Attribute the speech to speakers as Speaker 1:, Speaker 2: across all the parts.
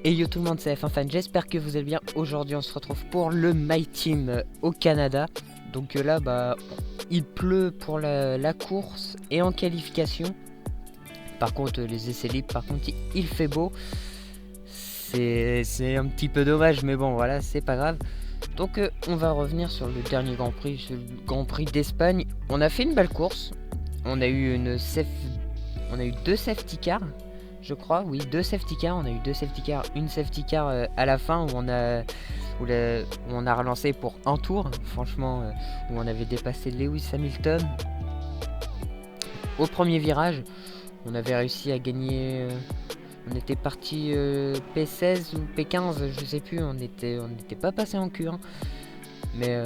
Speaker 1: Et yo tout le monde, c'est F1 Fan, j'espère que vous allez bien. Aujourd'hui on se retrouve pour le My Team au Canada. Donc là bah il pleut pour la course et en qualification. Par contre les essais libres, par contre il fait beau. C'est un petit peu dommage, mais bon voilà, c'est pas grave. Donc on va revenir sur le dernier Grand Prix, sur le Grand Prix d'Espagne. On a fait une belle course. On a eu deux safety cars. Je crois, oui, deux safety cars. On a eu deux safety cars, une safety car à la fin où on a relancé pour un tour, franchement, où on avait dépassé Lewis Hamilton. Au premier virage, on avait réussi à gagner. On était parti P16 ou P15, je sais plus. On n'était pas passé en Q1, mais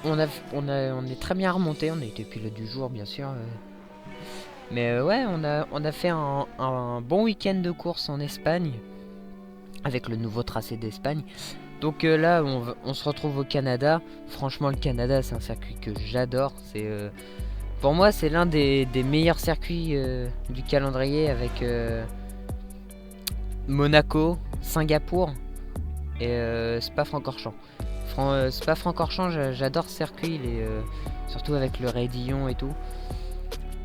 Speaker 1: on est très bien remonté. On a été pilote du jour, bien sûr. Mais ouais, on a fait un bon week-end de course en Espagne avec le nouveau tracé d'Espagne. Donc là, on se retrouve au Canada. Franchement, le Canada, c'est un circuit que j'adore. Pour moi, c'est l'un des meilleurs circuits du calendrier avec Monaco, Singapour et Spa-Francorchamps. Spa-Francorchamps, j'adore ce circuit, surtout avec le raidillon et tout.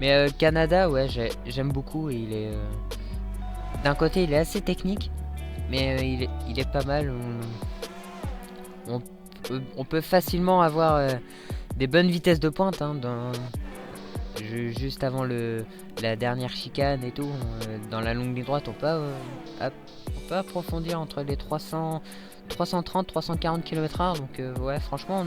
Speaker 1: Mais Canada, ouais, j'aime beaucoup. Et d'un côté, il est assez technique, mais il est pas mal. On peut facilement avoir des bonnes vitesses de pointe juste avant la dernière chicane et tout. Dans la longue ligne droite, on peut approfondir entre les 330, 340 km/h. Donc ouais, franchement,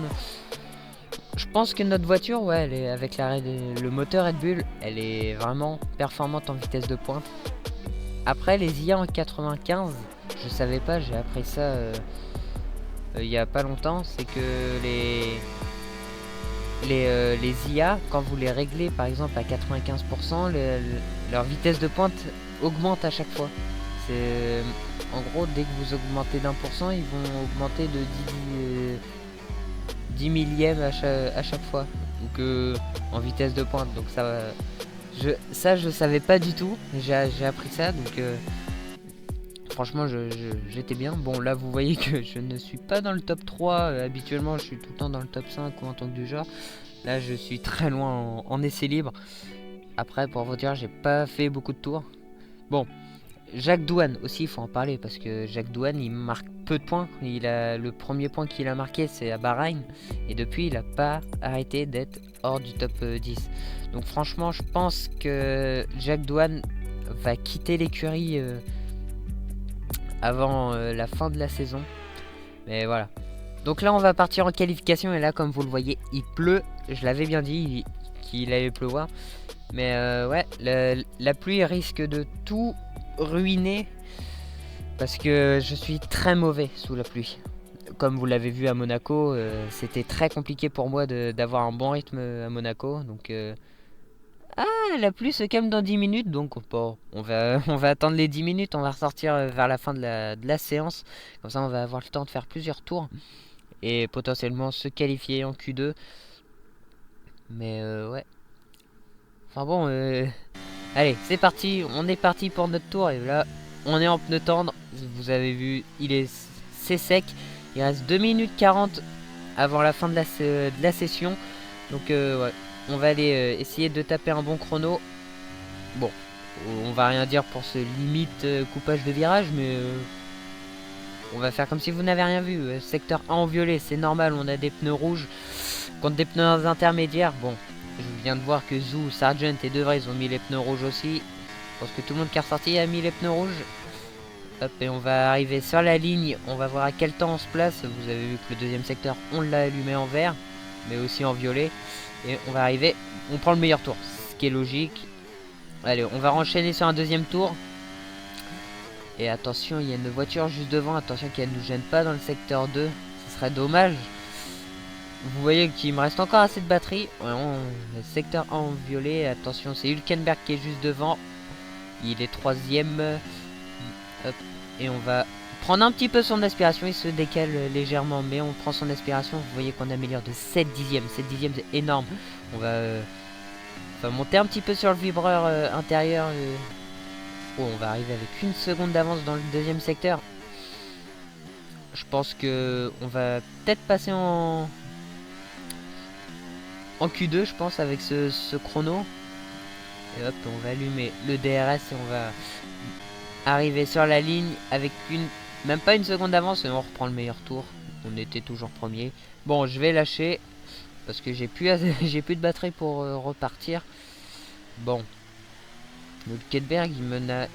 Speaker 1: je pense que notre voiture, ouais, elle est avec le moteur Red Bull, elle est vraiment performante en vitesse de pointe. Après les IA en 95, je savais pas, j'ai appris ça il y a pas longtemps, c'est que les IA, quand vous les réglez par exemple à 95%, leur vitesse de pointe augmente à chaque fois. En gros, dès que vous augmentez d'1%, ils vont augmenter de 10 millièmes à chaque fois. Donc en vitesse de pointe. Donc je savais pas du tout. J'ai appris ça. Donc franchement j'étais bien. Bon là vous voyez que je ne suis pas dans le top 3. Habituellement je suis tout le temps dans le top 5 ou en tant que du genre. Là je suis très loin en essai libre. Après pour vous dire j'ai pas fait beaucoup de tours. Bon, Jacques Douane aussi, il faut en parler parce que Jacques Douane il marque peu de points. Le premier point qu'il a marqué c'est à Bahreïn et depuis il a pas arrêté d'être hors du top 10. Donc franchement je pense que Jacques Douane va quitter l'écurie avant la fin de la saison. Mais voilà. Donc là on va partir en qualification et là comme vous le voyez il pleut. Je l'avais bien dit qu'il allait pleuvoir. Mais ouais, la pluie risque de tout ruiner parce que je suis très mauvais sous la pluie. Comme vous l'avez vu à Monaco, c'était très compliqué pour moi d'avoir un bon rythme à Monaco. Donc la pluie se calme dans 10 minutes, donc bon, on va attendre les 10 minutes, on va ressortir vers la fin de la séance. Comme ça on va avoir le temps de faire plusieurs tours et potentiellement se qualifier en Q2. Mais ouais. Enfin bon, allez, c'est parti, on est parti pour notre tour et là, on est en pneu tendre. Vous avez vu, c'est sec. Il reste 2 minutes 40 avant la fin de la session. Donc ouais, on va aller essayer de taper un bon chrono. Bon, on va rien dire pour ce limite coupage de virage, mais on va faire comme si vous n'avez rien vu. Secteur 1 en violet, c'est normal, on a des pneus rouges contre des pneus intermédiaires. Bon, je viens de voir que Zou, Sargent et De Vries ils ont mis les pneus rouges aussi. Je pense que tout le monde qui est ressorti a mis les pneus rouges. Hop, et on va arriver sur la ligne. On va voir à quel temps on se place. Vous avez vu que le deuxième secteur, on l'a allumé en vert, mais aussi en violet. Et on va arriver, on prend le meilleur tour, ce qui est logique. Allez, on va enchaîner sur un deuxième tour. Et attention, il y a une voiture juste devant. Attention qu'elle ne nous gêne pas dans le secteur 2. Ce serait dommage. Vous voyez qu'il me reste encore assez de batterie. Vraiment, le secteur 1 en violet. Attention, c'est Hülkenberg qui est juste devant. Il est troisième. Hop. Et on va prendre un petit peu son aspiration. Il se décale légèrement, mais on prend son aspiration. Vous voyez qu'on améliore de 7 dixièmes. 7 dixièmes, c'est énorme. On va monter un petit peu sur le vibreur intérieur. Oh, on va arriver avec une seconde d'avance dans le deuxième secteur. je pense que on va peut-être passer en Q2, je pense, avec ce chrono. Et hop, on va allumer le DRS et on va arriver sur la ligne avec même pas une seconde d'avance et on reprend le meilleur tour. On était toujours premier. Bon, je vais lâcher parce que j'ai plus, j'ai plus de batterie pour repartir. Bon, le Hülkenberg,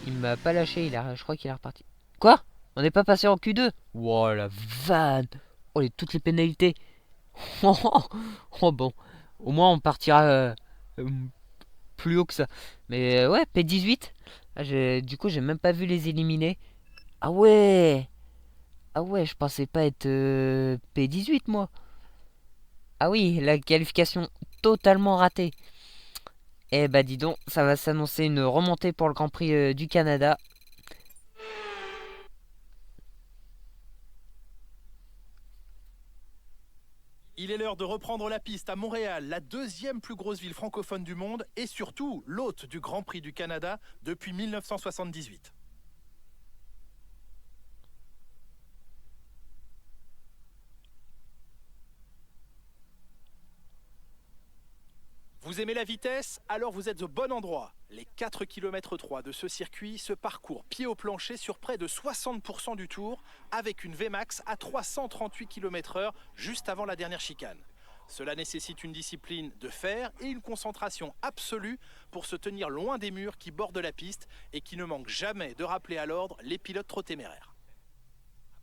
Speaker 1: il m'a pas lâché. Je crois qu'il est reparti. Quoi? On n'est pas passé en Q2? Wow, la vanne! Oh, toutes les pénalités! Oh bon, au moins on partira euh, plus haut que ça. Mais ouais, P18. Ah, du coup, j'ai même pas vu les éliminer. Ah ouais! Ah ouais, je pensais pas être P18 moi. Ah oui, la qualification totalement ratée. Eh bah dis donc, ça va s'annoncer une remontée pour le Grand Prix du Canada.
Speaker 2: Il est l'heure de reprendre la piste à Montréal, la deuxième plus grosse ville francophone du monde et surtout l'hôte du Grand Prix du Canada depuis 1978. Vous aimez la vitesse? Alors vous êtes au bon endroit. Les 4 km 3 de ce circuit se parcourent pied au plancher sur près de 60% du tour avec une Vmax à 338 km/h juste avant la dernière chicane. Cela nécessite une discipline de fer et une concentration absolue pour se tenir loin des murs qui bordent la piste et qui ne manquent jamais de rappeler à l'ordre les pilotes trop téméraires.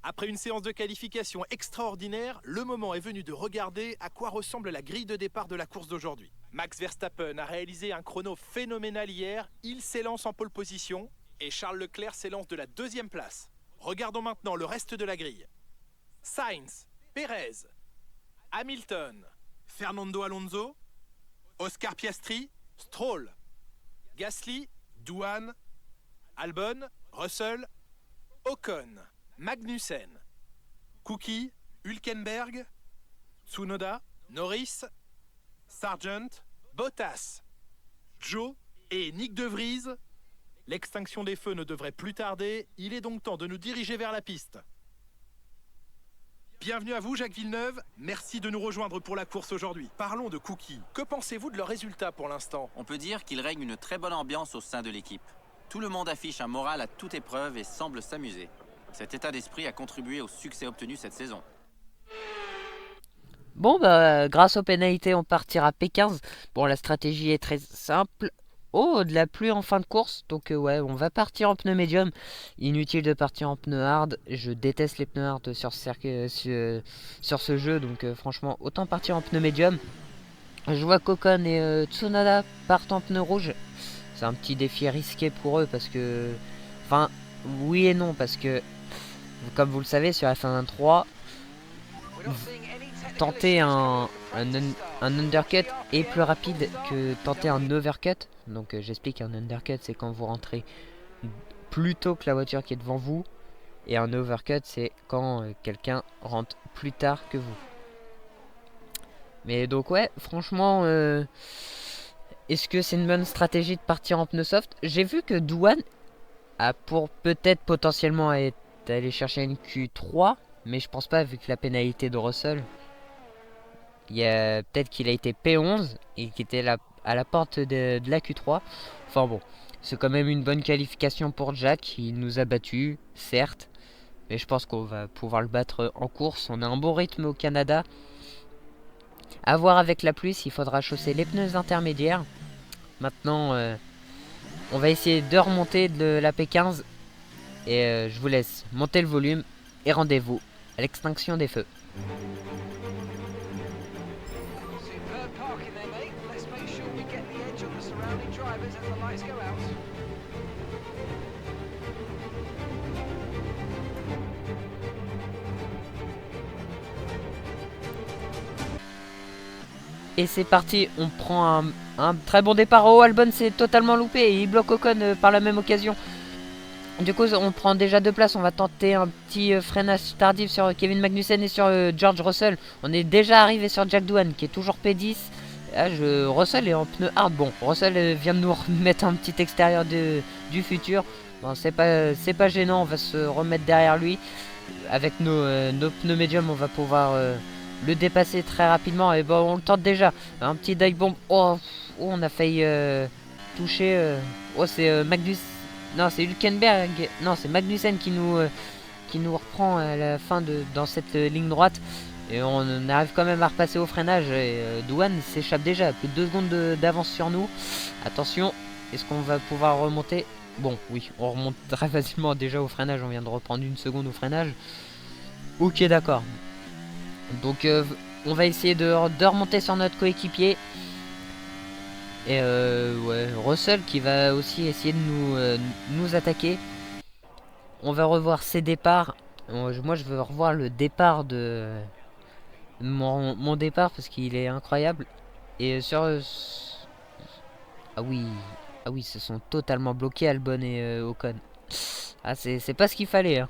Speaker 2: Après une séance de qualification extraordinaire, le moment est venu de regarder à quoi ressemble la grille de départ de la course d'aujourd'hui. Max Verstappen a réalisé un chrono phénoménal hier, il s'élance en pole position et Charles Leclerc s'élance de la deuxième place. Regardons maintenant le reste de la grille. Sainz, Perez, Hamilton, Fernando Alonso, Oscar Piastri, Stroll, Gasly, Doohan, Albon, Russell, Ocon, Magnussen, Cookie, Hülkenberg, Tsunoda, Norris, Sargent, Bottas, Joe et Nick De Vries. L'extinction des feux ne devrait plus tarder, il est donc temps de nous diriger vers la piste. Bienvenue à vous Jacques Villeneuve, merci de nous rejoindre pour la course aujourd'hui. Parlons de Cookie, que pensez-vous de leurs résultats pour l'instant?
Speaker 3: On peut dire qu'il règne une très bonne ambiance au sein de l'équipe. Tout le monde affiche un moral à toute épreuve et semble s'amuser. Cet état d'esprit a contribué au succès obtenu cette saison.
Speaker 1: Bon, bah, grâce aux pénalités, on partira P15. Bon, la stratégie est très simple. Oh, de la pluie en fin de course. Donc, ouais, on va partir en pneu médium. Inutile de partir en pneu hard. Je déteste les pneus hard sur ce jeu. Donc, franchement, autant partir en pneu médium. Je vois qu'Ocon et Tsunoda partent en pneu rouge. C'est un petit défi risqué pour eux parce que... Enfin, oui et non, parce que... Comme vous le savez, sur F1 3, tenter un undercut est plus rapide que tenter un overcut. Donc j'explique, un undercut c'est quand vous rentrez plus tôt que la voiture qui est devant vous. Et un overcut c'est quand quelqu'un rentre plus tard que vous. Mais donc ouais, franchement, est-ce que c'est une bonne stratégie de partir en pneu soft? J'ai vu que Doohan a pour peut-être potentiellement aller chercher une Q3, mais je pense pas vu que la pénalité de Russell. Il y a peut-être qu'il a été P11 et qu'il était à la porte de la Q3. Enfin bon, c'est quand même une bonne qualification pour Jack. Il nous a battus, certes, mais je pense qu'on va pouvoir le battre en course. On a un bon rythme au Canada. À voir avec la pluie s'il faudra chausser les pneus intermédiaires. Maintenant, on va essayer de remonter de la P15. Et je vous laisse monter le volume et rendez-vous à l'extinction des feux. Et c'est parti, on prend un très bon départ. Oh, Albon s'est totalement loupé et il bloque Ocon par la même occasion. Du coup, on prend déjà 2 places. On va tenter un petit freinage tardif sur Kevin Magnussen et sur George Russell. On est déjà arrivé sur Jack Doohan qui est toujours P10. Là, Russell est en pneu hard. Bon, Russell vient de nous remettre un petit extérieur du futur. Bon, c'est pas gênant, on va se remettre derrière lui. avec nos pneus médiums, on va pouvoir le dépasser très rapidement. Et bon, on le tente déjà. Un petit dive bomb. Oh, on a failli toucher. Oh, c'est Magnus. Non, c'est Hülkenberg. Non, c'est Magnussen qui nous reprend à la fin dans cette ligne droite. Et on arrive quand même à repasser au freinage. Et Douane s'échappe déjà. Plus de 2 secondes d'avance sur nous. Attention, est-ce qu'on va pouvoir remonter? Bon, oui, on remonte très facilement déjà au freinage. On vient de reprendre 1 seconde au freinage. Ok, d'accord. Donc, on va essayer de remonter sur notre coéquipier. Et ouais, Russell qui va aussi essayer de nous attaquer. On va revoir ses départs. Moi, je veux revoir le départ de mon départ parce qu'il est incroyable. Et ah oui, ah oui, ils se sont totalement bloqués, Albon et Ocon. Ah, c'est pas ce qu'il fallait. Hein.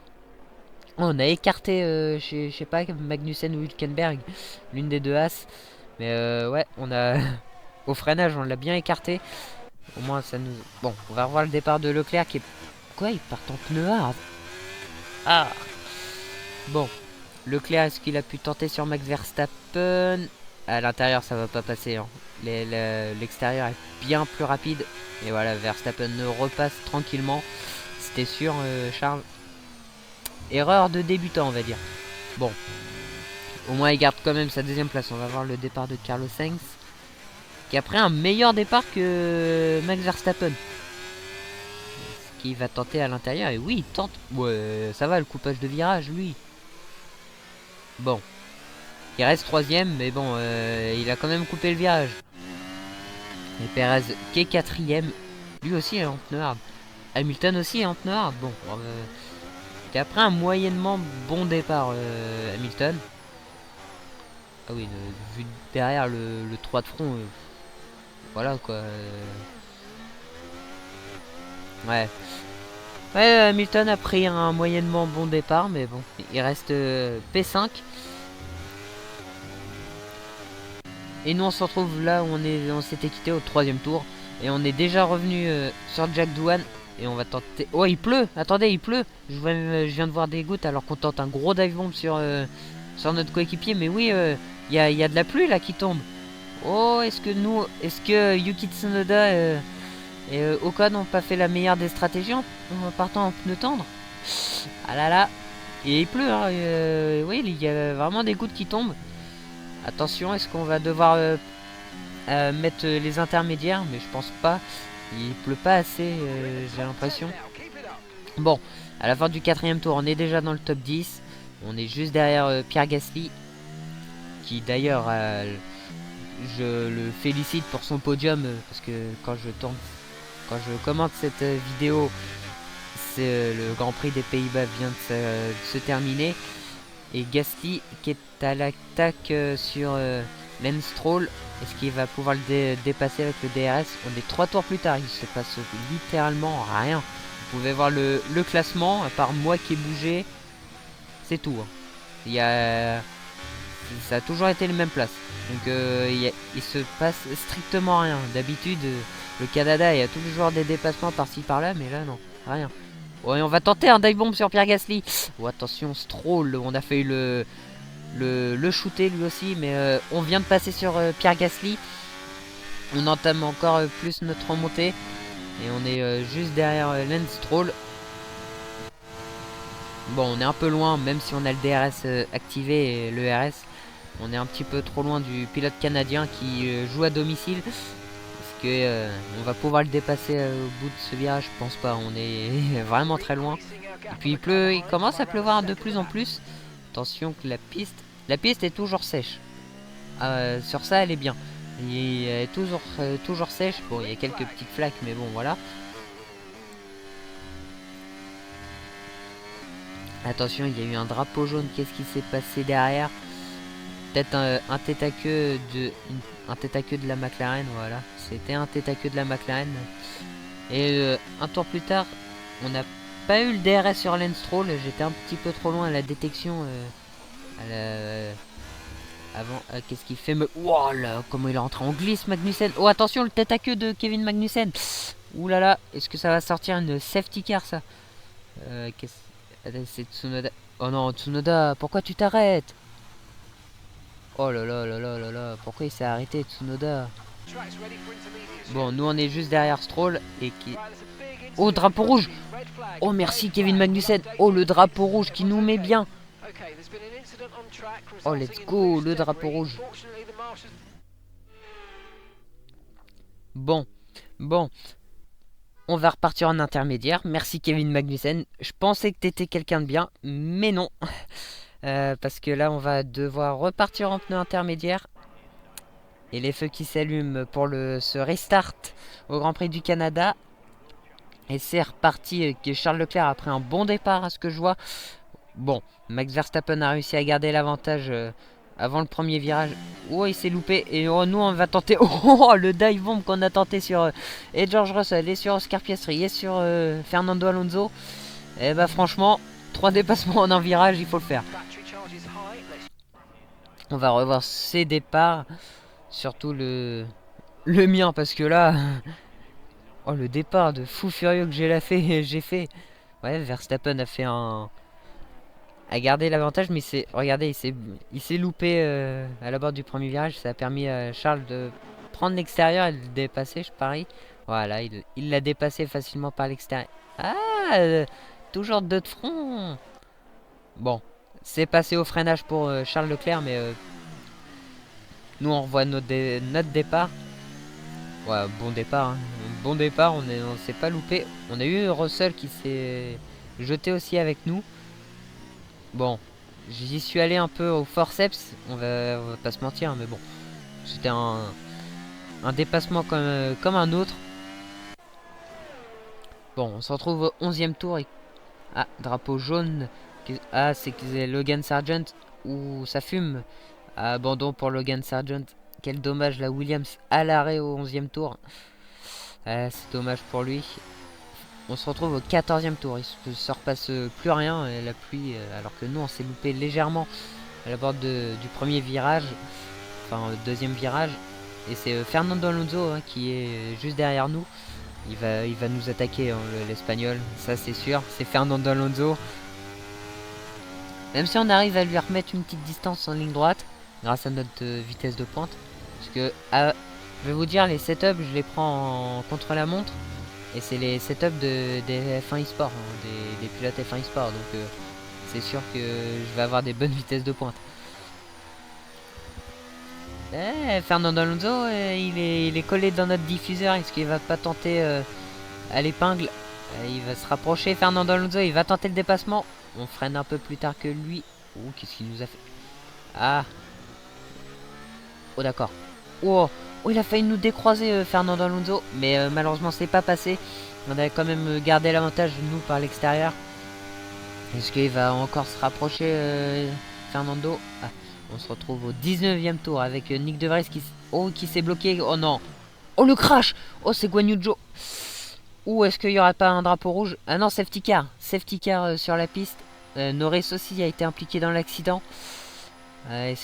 Speaker 1: On a écarté, je sais pas, Magnussen ou Hülkenberg, l'une des deux As. Mais ouais, on a au freinage, on l'a bien écarté. Au moins, ça nous. Bon, on va revoir le départ de Leclerc qui est. Quoi, il part en pneu hard. Ah. Bon, Leclerc, est-ce qu'il a pu tenter sur Max Verstappen? À l'intérieur, ça va pas passer. Hein. L'extérieur est bien plus rapide. Et voilà, Verstappen repasse tranquillement. C'était sûr, Charles. Erreur de débutant, on va dire. Bon. Au moins, il garde quand même sa 2ème place. On va voir le départ de Carlos Sainz. Qui a pris un meilleur départ que Max Verstappen. Ce qu'il va tenter à l'intérieur. Et oui, il tente. Ouais, ça va, le coupage de virage, lui. Bon. Il reste 3ème, mais bon, il a quand même coupé le virage. Et Perez qui est 4ème. Lui aussi est en pneu hard. Hamilton aussi est en pneu hard. Bon, qui a pris un moyennement bon départ, Hamilton. Ah oui, vu derrière le 3 de front, voilà quoi. Ouais. Ouais, Hamilton a pris un moyennement bon départ, mais bon, il reste P5. Et nous on se retrouve là où on s'était quitté au 3ème tour. Et on est déjà revenu sur Jack Doohan. Et on va tenter... Oh, il pleut. Attendez, il pleut. Je viens de voir des gouttes alors qu'on tente un gros dive bomb sur notre coéquipier. Mais oui, il y a de la pluie là qui tombe. Oh, est-ce que Yuki Tsunoda et Ocon n'ont pas fait la meilleure des stratégies en partant en pneu tendre? Ah là là. Et il pleut. Hein, oui, il y a vraiment des gouttes qui tombent. Attention, est-ce qu'on va devoir mettre les intermédiaires? Mais je pense pas. Il pleut pas assez, j'ai l'impression. Bon, à la fin du 4ème tour, on est déjà dans le top 10. On est juste derrière Pierre Gasly. Qui d'ailleurs, je le félicite pour son podium. Parce que quand je commente cette vidéo, c'est le Grand Prix des Pays-Bas vient de se terminer. Et Gasly qui est à l'attaque sur Lance Stroll. Est-ce qu'il va pouvoir le dépasser avec le DRS? On est 3 tours plus tard, il se passe littéralement rien. Vous pouvez voir le classement, à part moi qui ai bougé, c'est tout. Hein. Ça a toujours été les mêmes places. Donc il se passe strictement rien. D'habitude, le Canada, il y a toujours des dépassements par-ci par-là, mais là non, rien. Ouais, on va tenter un dive bomb sur Pierre Gasly. Oh, attention, Stroll, on a fait le shooter lui aussi, mais on vient de passer sur Pierre Gasly. On entame encore plus notre remontée. Et on est juste derrière Lance Stroll. Bon, on est un peu loin, même si on a le DRS activé et le RS. On est un petit peu trop loin du pilote canadien qui joue à domicile. Est-ce que on va pouvoir le dépasser au bout de ce virage? Je pense pas, on est vraiment très loin. Et puis il commence à pleuvoir de plus en plus. Attention que la piste est toujours sèche. Sur ça, elle est bien. Elle est toujours sèche. Bon, il y a quelques petites flaques, mais bon, voilà. Attention, il y a eu un drapeau jaune. Qu'est-ce qui s'est passé derrière? Peut-être un tête à queue de la McLaren. Voilà, c'était un tête à queue de la McLaren. Et un tour plus tard, on n'a pas eu le DRS sur Lance Stroll. J'étais un petit peu trop loin à la détection. Avant, qu'est-ce qu'il fait? Wow, là, comment il est rentré en glisse, Magnussen. Oh, attention, le tête à queue de Kevin Magnussen. Ouh là là, est-ce que ça va sortir une safety car, ça? Attends, c'est Tsunoda. Oh non, Tsunoda, pourquoi tu t'arrêtes? Oh là là là là là là, pourquoi il s'est arrêté Tsunoda? Bon, nous on est juste derrière Stroll et qui... Oh, drapeau rouge! Oh merci Kevin Magnussen! Oh le drapeau rouge qui nous met bien! Oh let's go, le drapeau rouge! Bon, bon, on va repartir en intermédiaire. Merci Kevin Magnussen. Je pensais que t'étais quelqu'un de bien, mais non. Parce que là on va devoir repartir en pneu intermédiaire. Et les feux qui s'allument pour ce restart au Grand Prix du Canada. Et c'est reparti. Charles Leclerc a pris un bon départ à ce que je vois. Bon, Max Verstappen a réussi à garder l'avantage avant le premier virage. Oh, il s'est loupé. Et oh, nous, on va tenter. Oh, le dive bomb qu'on a tenté sur et George Russell, et sur Oscar Piastri, et sur Fernando Alonso. Et bah, franchement, 3 dépassements en un virage, il faut le faire. On va revoir ses départs. Surtout le mien, parce que là. Oh, le départ de fou furieux que j'ai fait. Ouais, Verstappen a fait a gardé l'avantage, mais regardez, il s'est loupé à la bord du premier virage. Ça a permis à Charles de prendre l'extérieur et de le dépasser, je parie. Voilà, il l'a dépassé facilement par l'extérieur. Ah, toujours deux de front. Bon, c'est passé au freinage pour Charles Leclerc, mais nous on revoit notre départ. Ouais, bon départ, hein. Bon départ, on s'est pas loupé. On a eu Russell qui s'est jeté aussi avec nous. Bon, j'y suis allé un peu au forceps, on va pas se mentir, hein, mais bon, c'était un dépassement comme un autre. Bon, on se retrouve au 11e tour. Ah, drapeau jaune. Ah, c'est Logan Sargent où ça fume. Abandon pour Logan Sargent. Quel dommage, la Williams à l'arrêt au 11e tour. C'est dommage pour lui. On se retrouve au 14e tour. Il ne se repasse plus rien, la pluie, alors que nous on s'est loupé légèrement à la bord du premier virage, enfin deuxième virage. Et c'est Fernando Alonso hein, qui est juste derrière nous. Il va nous attaquer, hein, l'Espagnol, ça c'est sûr. C'est Fernando Alonso. Même si on arrive à lui remettre une petite distance en ligne droite, grâce à notre vitesse de pointe. Parce que, je vais vous dire, les setups, je les prends en contre-la-montre. Et c'est les setups des F1 eSport, hein, des pilotes F1 eSport. Donc c'est sûr que je vais avoir des bonnes vitesses de pointe. Fernando Alonso, il est collé dans notre diffuseur. Est-ce qu'il va pas tenter à l'épingle? Il va se rapprocher. Fernando Alonso, il va tenter le dépassement. On freine un peu plus tard que lui. Oh, qu'est-ce qu'il nous a fait? Ah. Oh, d'accord. Oh, il a failli nous décroiser, Fernando Alonso. Mais malheureusement, c'est pas passé. On a quand même gardé l'avantage, nous, par l'extérieur. Est-ce qu'il va encore se rapprocher, Fernando? Ah, on se retrouve au 19e tour avec Nick De Vries qui s'est bloqué. Oh non. Oh, le crash. Oh, c'est Guan Yu Zhou. Ou est-ce qu'il n'y aurait pas un drapeau rouge? Ah non, safety car. Safety car sur la piste. Norris aussi a été impliqué dans l'accident. Et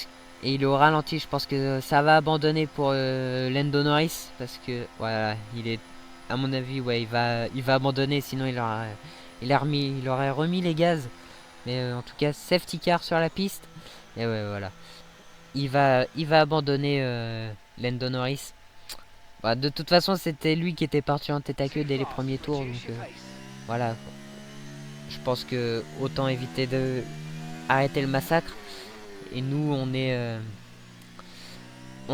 Speaker 1: il est au ralenti. Je pense que ça va abandonner pour Lando Norris. Parce que, voilà, il est, à mon avis, ouais, il va abandonner. Sinon, il aurait remis les gaz. Mais en tout cas, safety car sur la piste. Et ouais, voilà. Il va abandonner Lando Norris. Bah, de toute façon, c'était lui qui était parti en tête à queue dès les premiers tours. Donc voilà. Je pense que autant éviter de arrêter le massacre. Et nous, on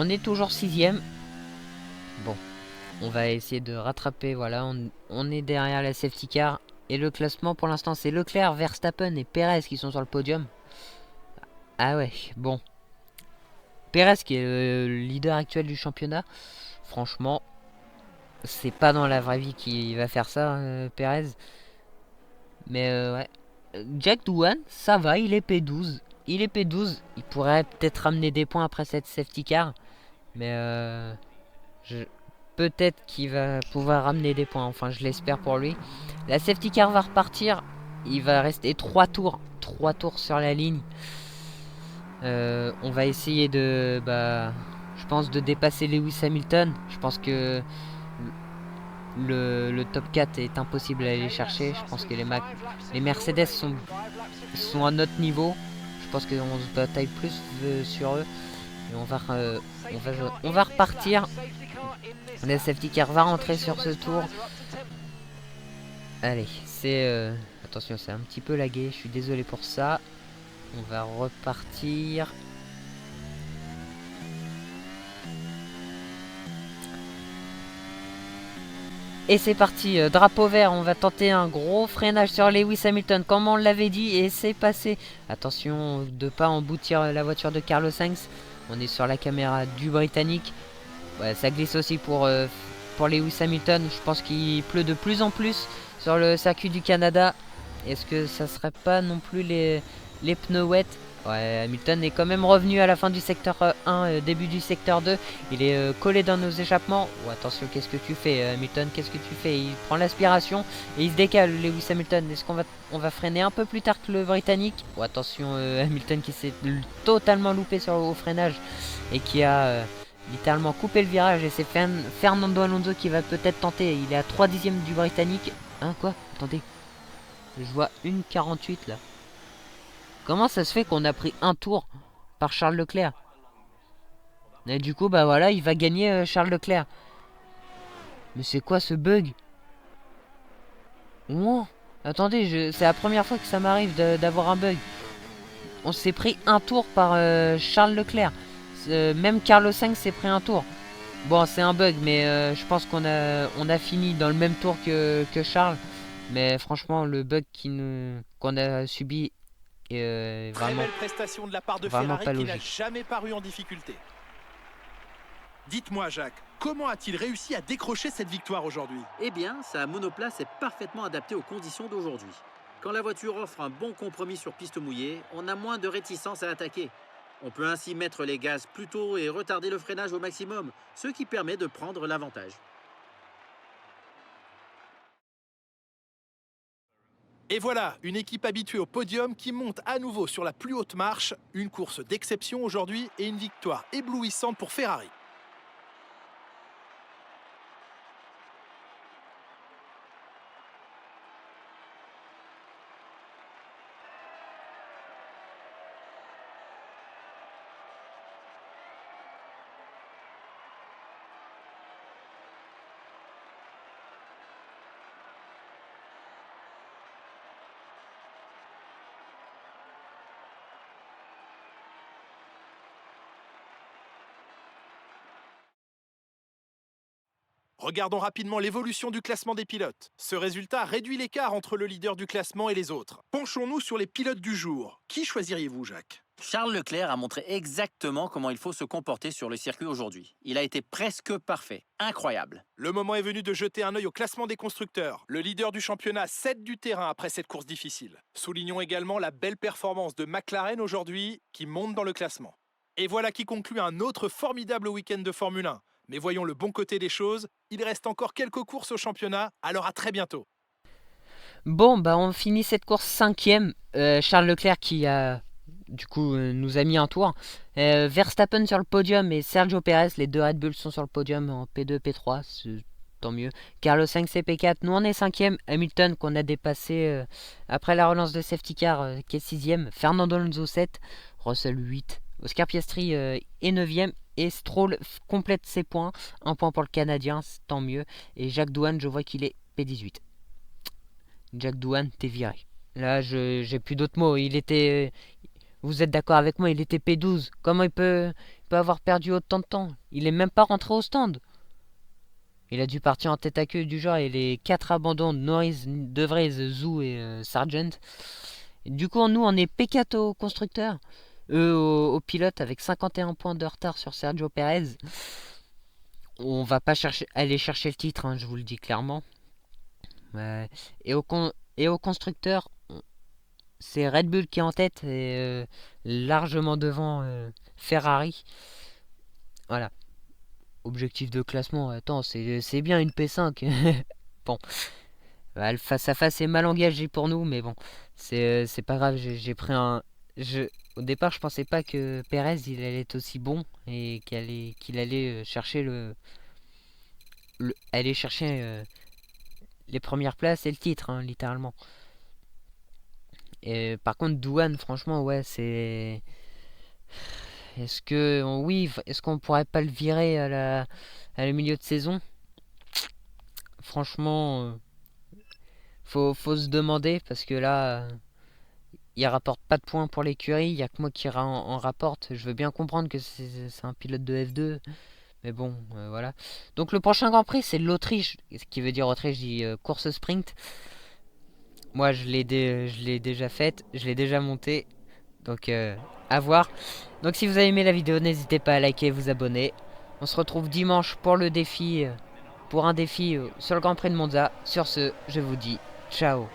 Speaker 1: est toujours 6ème. Bon, on va essayer de rattraper. Voilà, on est derrière la safety car. Et le classement pour l'instant, c'est Leclerc, Verstappen et Perez qui sont sur le podium. Ah ouais, bon. Perez qui est le leader actuel du championnat. Franchement, c'est pas dans la vraie vie qu'il va faire ça, Perez. Mais ouais. Jack Doohan, ça va, il est P12. Il pourrait peut-être ramener des points après cette safety car. Mais peut-être qu'il va pouvoir ramener des points. Enfin, je l'espère pour lui. La safety car va repartir. Il va rester 3 tours. 3 tours sur la ligne. On va essayer je pense de dépasser Lewis Hamilton. Je pense que le top 4 est impossible à aller chercher. Je pense que les Mercedes sont à notre niveau. Je pense qu'on se bataille plus sur eux. Et on va repartir. Le safety car va rentrer sur ce tour. Allez, c'est... attention, c'est un petit peu lagué. Je suis désolé pour ça. On va repartir. Et c'est parti, drapeau vert, on va tenter un gros freinage sur Lewis Hamilton, comme on l'avait dit, et c'est passé. Attention de pas emboutir la voiture de Carlos Sainz. On est sur la caméra du Britannique. Ouais, ça glisse aussi pour Lewis Hamilton. Je pense qu'il pleut de plus en plus sur le circuit du Canada. Est-ce que ça serait pas non plus les pneus wet? Ouais, Hamilton est quand même revenu à la fin du secteur 1, début du secteur 2. Il est collé dans nos échappements. Oh, attention, qu'est-ce que tu fais, Hamilton? Qu'est-ce que tu fais? Il prend l'aspiration et il se décale, Lewis Hamilton. Est-ce qu'on va freiner un peu plus tard que le Britannique? Oh, attention, Hamilton qui s'est totalement loupé au freinage et qui a littéralement coupé le virage. Et c'est Fernando Alonso qui va peut-être tenter. Il est à 3 dixièmes du Britannique. Hein, quoi? Attendez. Je vois 1,48 là. Comment ça se fait qu'on a pris un tour par Charles Leclerc? Et du coup, bah voilà, il va gagner Charles Leclerc. Mais c'est quoi ce bug? Oh, attendez, c'est la première fois que ça m'arrive d'avoir un bug. On s'est pris un tour par Charles Leclerc. Même Carlos Sainz s'est pris un tour. Bon, c'est un bug, mais je pense qu'on a fini dans le même tour que Charles. Mais franchement, le bug qu'on a subi est
Speaker 2: Très
Speaker 1: vraiment,
Speaker 2: belle prestation de la part de
Speaker 1: vraiment
Speaker 2: Ferrari
Speaker 1: pas
Speaker 2: qui n'a
Speaker 1: logique.
Speaker 2: jamais paru en difficulté. Dites-moi Jacques, comment a-t-il réussi à décrocher cette victoire aujourd'hui?
Speaker 3: Eh bien, sa monoplace est parfaitement adaptée aux conditions d'aujourd'hui. Quand la voiture offre un bon compromis sur piste mouillée, on a moins de réticence à attaquer. On peut ainsi mettre les gaz plus tôt et retarder le freinage au maximum, ce qui permet de prendre l'avantage.
Speaker 2: Et voilà, une équipe habituée au podium qui monte à nouveau sur la plus haute marche. Une course d'exception aujourd'hui et une victoire éblouissante pour Ferrari. Regardons rapidement l'évolution du classement des pilotes. Ce résultat réduit l'écart entre le leader du classement et les autres. Penchons-nous sur les pilotes du jour. Qui choisiriez-vous, Jacques?
Speaker 3: Charles Leclerc a montré exactement comment il faut se comporter sur le circuit aujourd'hui. Il a été presque parfait. Incroyable.
Speaker 2: Le moment est venu de jeter un œil au classement des constructeurs. Le leader du championnat cède du terrain après cette course difficile. Soulignons également la belle performance de McLaren aujourd'hui, qui monte dans le classement. Et voilà qui conclut un autre formidable week-end de Formule 1. Mais voyons le bon côté des choses, il reste encore quelques courses au championnat, alors à très bientôt.
Speaker 1: Bon, bah on finit cette course 5ème. Charles Leclerc qui a, du coup, nous a mis un tour. Verstappen sur le podium et Sergio Perez, les deux Red Bull sont sur le podium en P2, P3, tant mieux. Carlos Sainz et P4, nous on est 5ème. Hamilton qu'on a dépassé après la relance de safety car qui est 6ème. Fernando Alonso 7, Russell 8. Oscar Piastri est 9ème. Et Stroll complète ses points. Un point pour le Canadien, tant mieux. Et Jacques Douane, je vois qu'il est P18. Jacques Douane, t'es viré. Là, j'ai plus d'autres mots. Il était... Vous êtes d'accord avec moi, il était P12. Comment il peut avoir perdu autant de temps? Il est même pas rentré au stand. Il a dû partir en tête à queue du genre. Et les 4 abandons de Norris, De Vries, Zhou et Sargent. Et du coup, nous, on est P4 au constructeur. Eux au pilote avec 51 points de retard sur Sergio Perez. On va pas aller chercher le titre, hein, je vous le dis clairement. Et au constructeur, c'est Red Bull qui est en tête et largement devant Ferrari. Voilà. Objectif de classement, attends, c'est bien une P5. Bon. Le face à face est mal engagé pour nous, mais bon. C'est pas grave, j'ai pris un... Au départ, je pensais pas que Perez il allait être aussi bon et qu'il allait chercher aller chercher les premières places et le titre, hein, littéralement. Et par contre, Douane, franchement, ouais, c'est... Est-ce que... Oui, est-ce qu'on pourrait pas le virer à le milieu de saison? Franchement, faut se demander, parce que là, il rapporte pas de points pour l'écurie, il y a que moi qui en rapporte. Je veux bien comprendre que c'est un pilote de F2, mais bon, voilà. Donc le prochain Grand Prix, c'est l'Autriche, ce qui veut dire Autriche, je dis course sprint. Moi, je l'ai déjà faite, je l'ai déjà montée, donc à voir. Donc si vous avez aimé la vidéo, n'hésitez pas à liker et vous abonner. On se retrouve dimanche pour le défi, pour un défi sur le Grand Prix de Monza. Sur ce, je vous dis ciao.